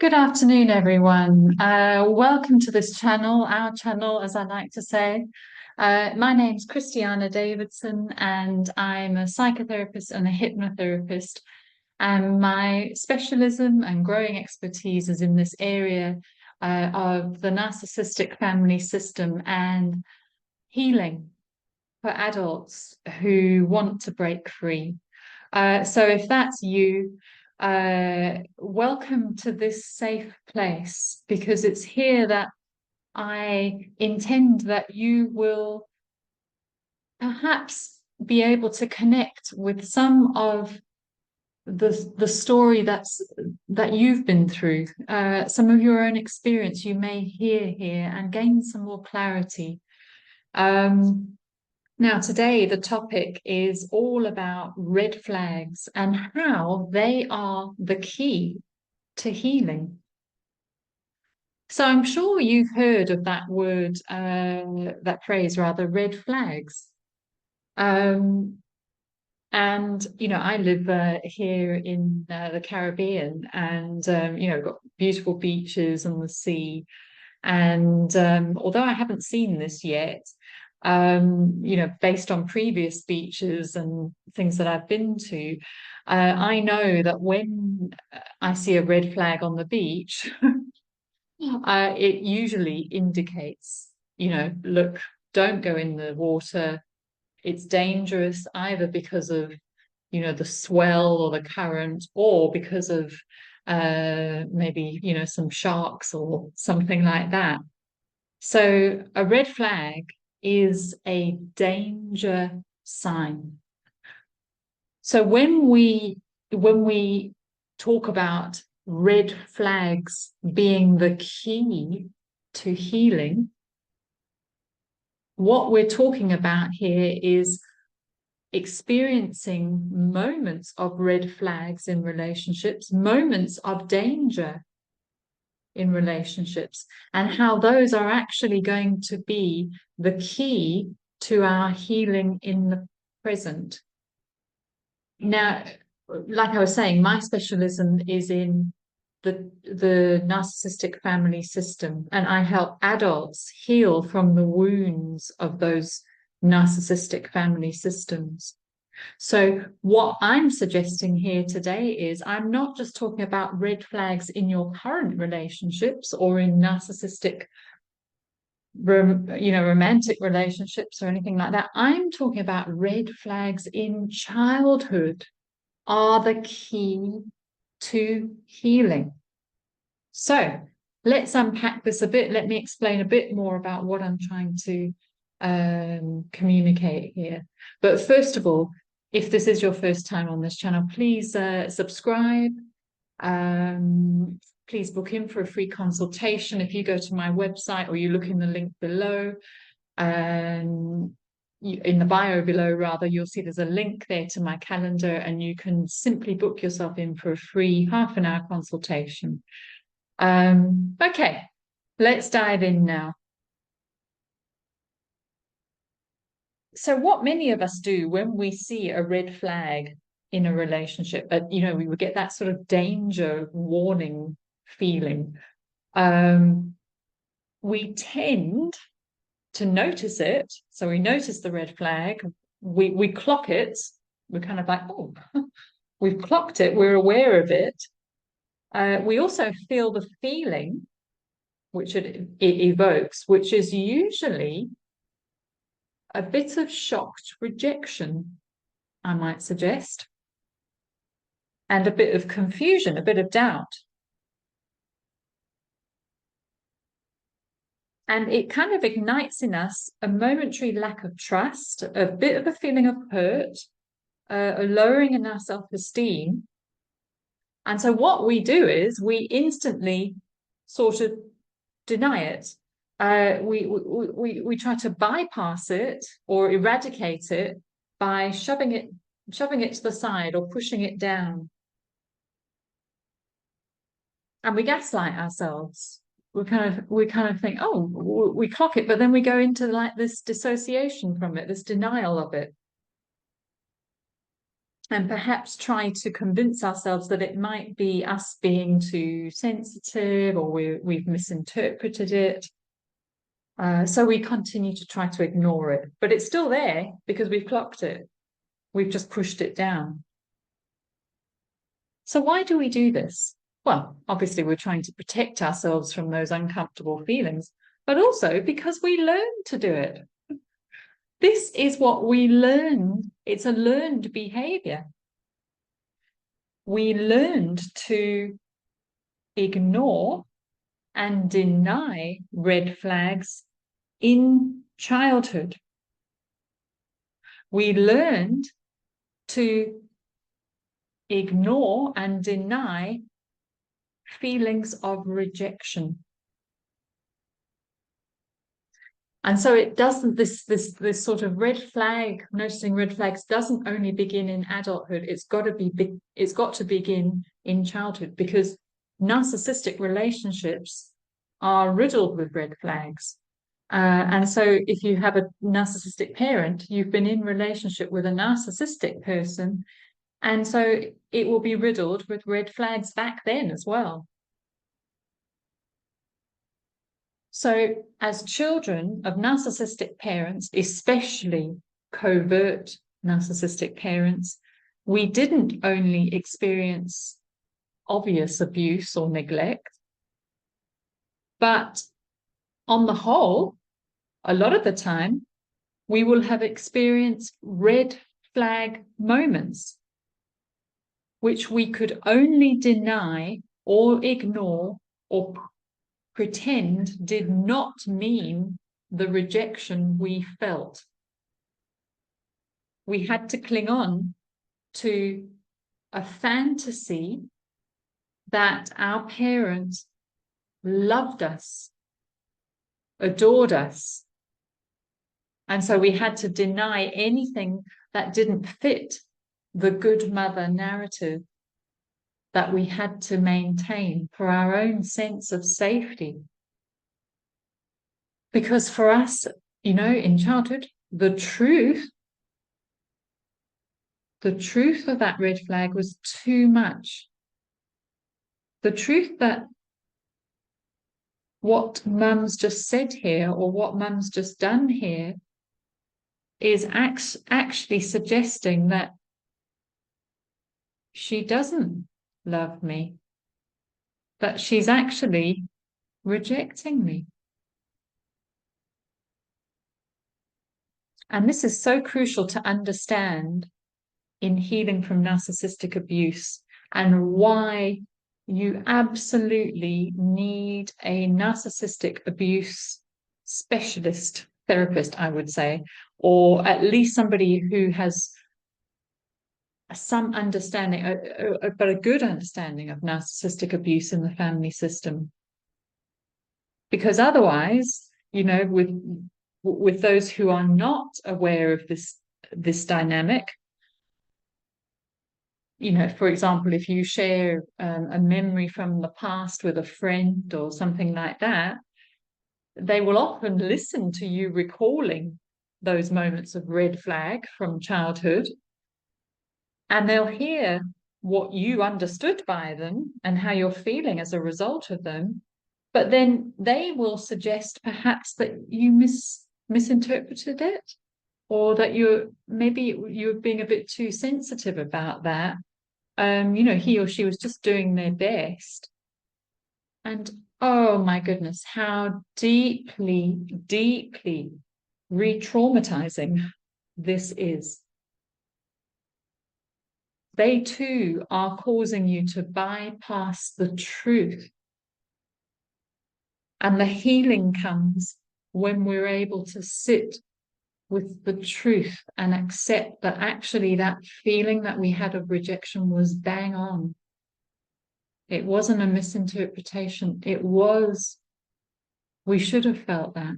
Good afternoon, everyone. Welcome to this channel, our channel, as I like to say. My name's Christiana Davidson, and I'm a psychotherapist and a hypnotherapist. And my specialism and growing expertise is in this area of the narcissistic family system and healing for adults who want to break free. So if that's you, welcome to this safe place, because it's here that I intend that you will perhaps be able to connect with some of the story that you've been through, some of your own experience you may hear here and gain some more clarity. Now, today the topic is all about red flags and how they are the key to healing. So I'm sure you've heard of that word, that phrase rather, red flags. Um, and, I live here in the Caribbean, and, got beautiful beaches and the sea. And although I haven't seen this yet, based on previous beaches and things that I've been to, I know that when I see a red flag on the beach, it usually indicates, look, don't go in the water. It's dangerous either because of, the swell or the current, or because of maybe, some sharks or something like that. So a red flag is a danger sign. So when we talk about red flags being the key to healing, what we're talking about here is experiencing moments of red flags in relationships, moments of danger in relationships, and how those are actually going to be the key to our healing in the present. Now, like I was saying, my specialism is in the narcissistic family system, and I help adults heal from the wounds of those narcissistic family systems. So what I'm suggesting here today is I'm not just talking about red flags in your current relationships or in narcissistic, romantic relationships or anything like that. I'm talking about red flags in childhood are the key to healing. So let's unpack this a bit. Let me explain a bit more about what I'm trying to communicate here. But first of all, if this is your first time on this channel, please subscribe. Please book in for a free consultation. If you go to my website or you look in the link below, in the bio below, rather, you'll see there's a link there to my calendar, and you can simply book yourself in for a free half-an-hour consultation. Okay, let's dive in now. So what many of us do when we see a red flag in a relationship, we would get that sort of danger warning feeling. We tend to notice it. So we notice the red flag, we clock it. We're kind of like, oh, we've clocked it. We're aware of it. We also feel the feeling which it evokes, which is usually a bit of shocked rejection, I might suggest, and a bit of confusion, a bit of doubt. And it kind of ignites in us a momentary lack of trust, a bit of a feeling of hurt, a lowering in our self-esteem. And so what we do is we instantly sort of deny it. We try to bypass it or eradicate it by shoving it to the side or pushing it down. And we gaslight ourselves. We kind of think, oh, we clock it, but then we go into like this dissociation from it, this denial of it. and perhaps try to convince ourselves that it might be us being too sensitive, or we've misinterpreted it. So we continue to try to ignore it, but it's still there because we've clocked it. We've just pushed it down. So why do we do this? Well, obviously we're trying to protect ourselves from those uncomfortable feelings, but also because we learn to do it. This is what we learned. It's a learned behavior. We learned to ignore and deny red flags in childhood. We learned to ignore and deny feelings of rejection. And so it doesn't, this sort of red flag, noticing red flags doesn't only begin in adulthood. It's got to begin in childhood, because narcissistic relationships are riddled with red flags. And so if you have a narcissistic parent, you've been in relationship with a narcissistic person, and so it will be riddled with red flags back then as well. So as children of narcissistic parents, especially covert narcissistic parents, we didn't only experience obvious abuse or neglect, but on the whole, a lot of the time, we will have experienced red flag moments, which we could only deny or ignore or pretend did not mean the rejection we felt. We had to cling on to a fantasy that our parents loved us, adored us. And so we had to deny anything that didn't fit the good mother narrative that we had to maintain for our own sense of safety. Because for us, in childhood, the truth of that red flag was too much. The truth that what mum's just said here, or what mum's just done here, is actually suggesting that she doesn't love me, that she's actually rejecting me. And this is so crucial to understand in healing from narcissistic abuse, and why you absolutely need a narcissistic abuse specialist therapist, I would say, or at least somebody who has some understanding, but a good understanding of narcissistic abuse in the family system. Because otherwise, with those who are not aware of this dynamic, for example, if you share a memory from the past with a friend or something like that, they will often listen to you recalling those moments of red flag from childhood, and they'll hear what you understood by them and how you're feeling as a result of them. But then they will suggest perhaps that you misinterpreted it, or that you're being a bit too sensitive about that. He or she was just doing their best. And oh my goodness, how deeply, deeply re-traumatizing this is. They too are causing you to bypass the truth. And the healing comes when we're able to sit with the truth and accept that actually that feeling that we had of rejection was bang on. It wasn't a misinterpretation. We should have felt that,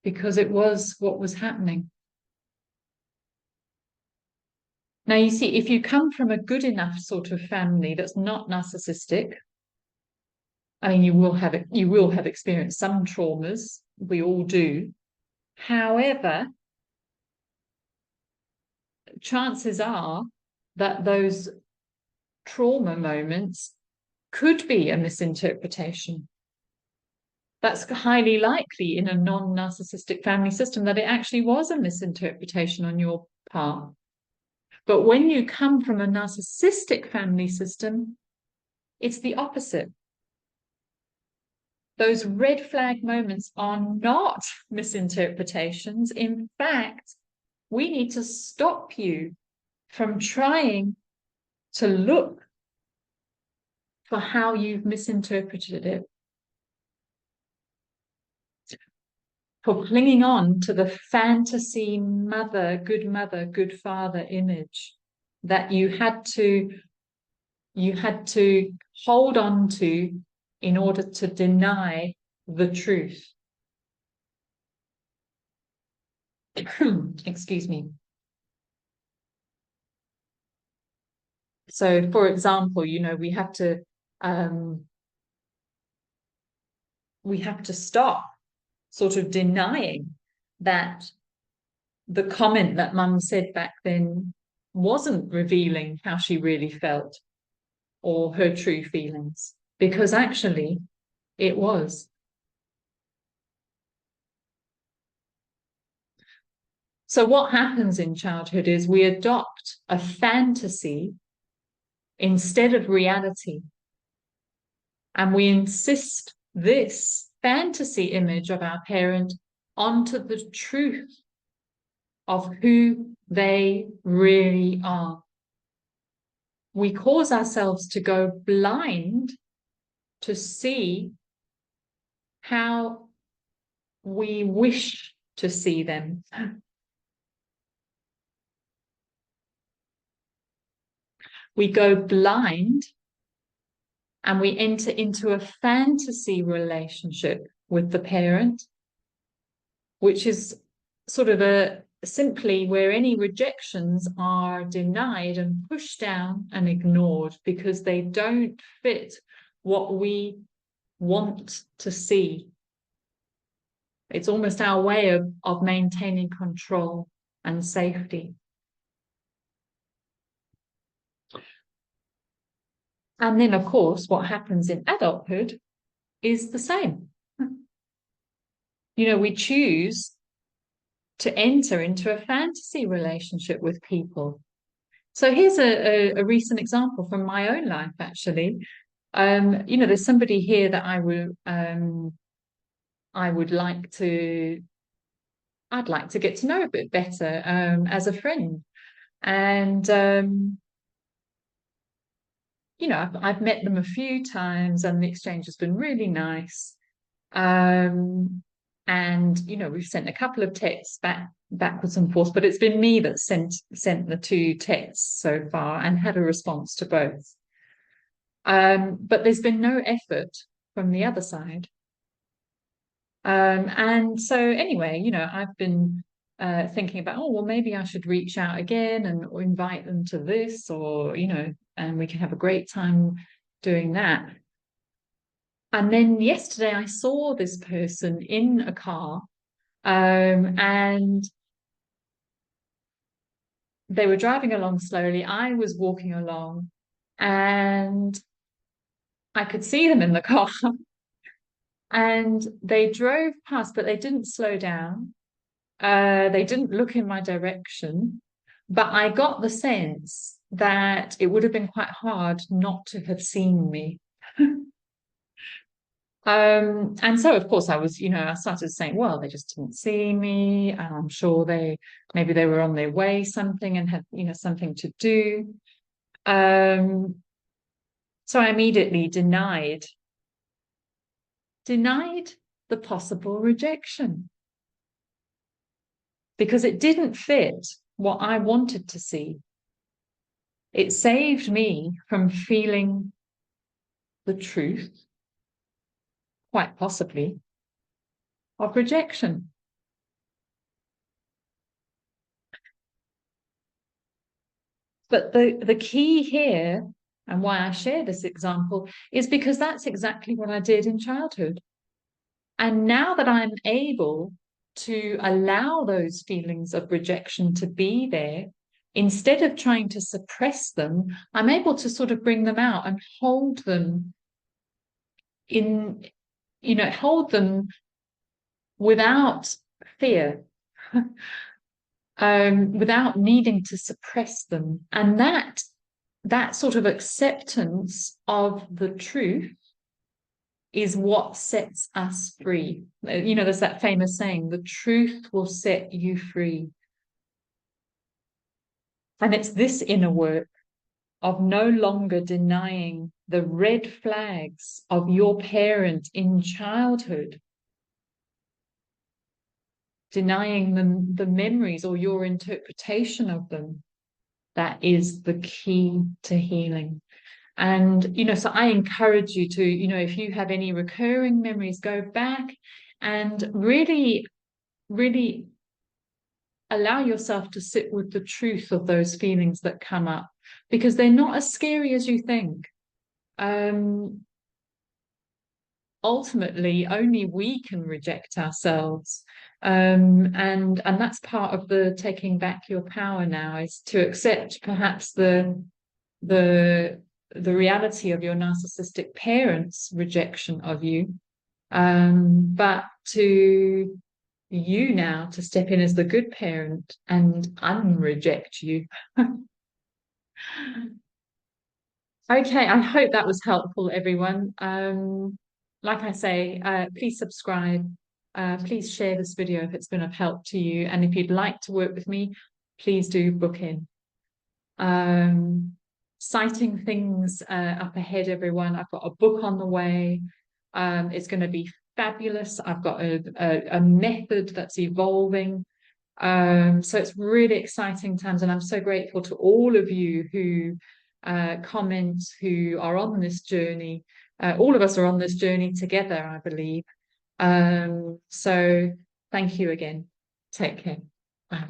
because it was what was happening. Now, you see, if you come from a good enough sort of family that's not narcissistic, I mean, you will have experienced some traumas. We all do. However, chances are that those trauma moments could be a misinterpretation. That's highly likely in a non-narcissistic family system that it actually was a misinterpretation on your part. But when you come from a narcissistic family system, it's the opposite. Those red flag moments are not misinterpretations. In fact, we need to stop you from trying to look for how you've misinterpreted it, for clinging on to the fantasy mother, good father image that you had to hold on to in order to deny the truth. Excuse me. So, for example, we have to stop sort of denying that the comment that mum said back then wasn't revealing how she really felt or her true feelings, because actually it was. So what happens in childhood is we adopt a fantasy instead of reality. And we insist this fantasy image of our parent onto the truth of who they really are. We cause ourselves to go blind to see how we wish to see them. We go blind and we enter into a fantasy relationship with the parent, which is sort of simply where any rejections are denied and pushed down and ignored because they don't fit what we want to see. It's almost our way of maintaining control and safety. And then, of course, what happens in adulthood is the same. We choose to enter into a fantasy relationship with people. So here's a recent example from my own life, actually. There's somebody here that I'd like to get to know a bit better as a friend. And I've met them a few times and the exchange has been really nice. And we've sent a couple of texts backwards and forwards, but it's been me that sent the 2 texts so far and had a response to both. But there's been no effort from the other side. And so anyway, I've been thinking about, well, maybe I should reach out again and invite them to this, or and we can have a great time doing that. And then yesterday I saw this person in a car, and they were driving along slowly. I was walking along and I could see them in the car and they drove past, but they didn't slow down. They didn't look in my direction, but I got the sense that it would have been quite hard not to have seen me. And so, of course, I started saying, well, they just didn't see me, and I'm sure maybe they were on their way something and had, something to do. So I immediately denied the possible rejection because it didn't fit what I wanted to see. It saved me from feeling the truth, quite possibly, of rejection. But the key here, and why I share this example, is because that's exactly what I did in childhood. And now that I'm able to allow those feelings of rejection to be there, instead of trying to suppress them, I'm able to sort of bring them out and hold them in, hold them without fear, without needing to suppress them. And that sort of acceptance of the truth is what sets us free. There's that famous saying, the truth will set you free. And it's this inner work of no longer denying the red flags of your parent in childhood, denying them the memories or your interpretation of them. That is the key to healing. And, so I encourage you to, if you have any recurring memories, go back and really, really allow yourself to sit with the truth of those feelings that come up, because they're not as scary as you think. Ultimately, only we can reject ourselves. And that's part of the taking back your power now, is to accept perhaps the reality of your narcissistic parents' rejection of you, but to you now to step in as the good parent and unreject you. Okay, I hope that was helpful, everyone. Like I say, please subscribe. Please share this video if it's been of help to you. And if you'd like to work with me, please do book in. Citing things up ahead, everyone. I've got a book on the way. It's going to be fabulous. I've got a method that's evolving. So it's really exciting times, and I'm so grateful to all of you who comment, who are on this journey. All of us are on this journey together, I believe. So thank you again. Take care. Bye.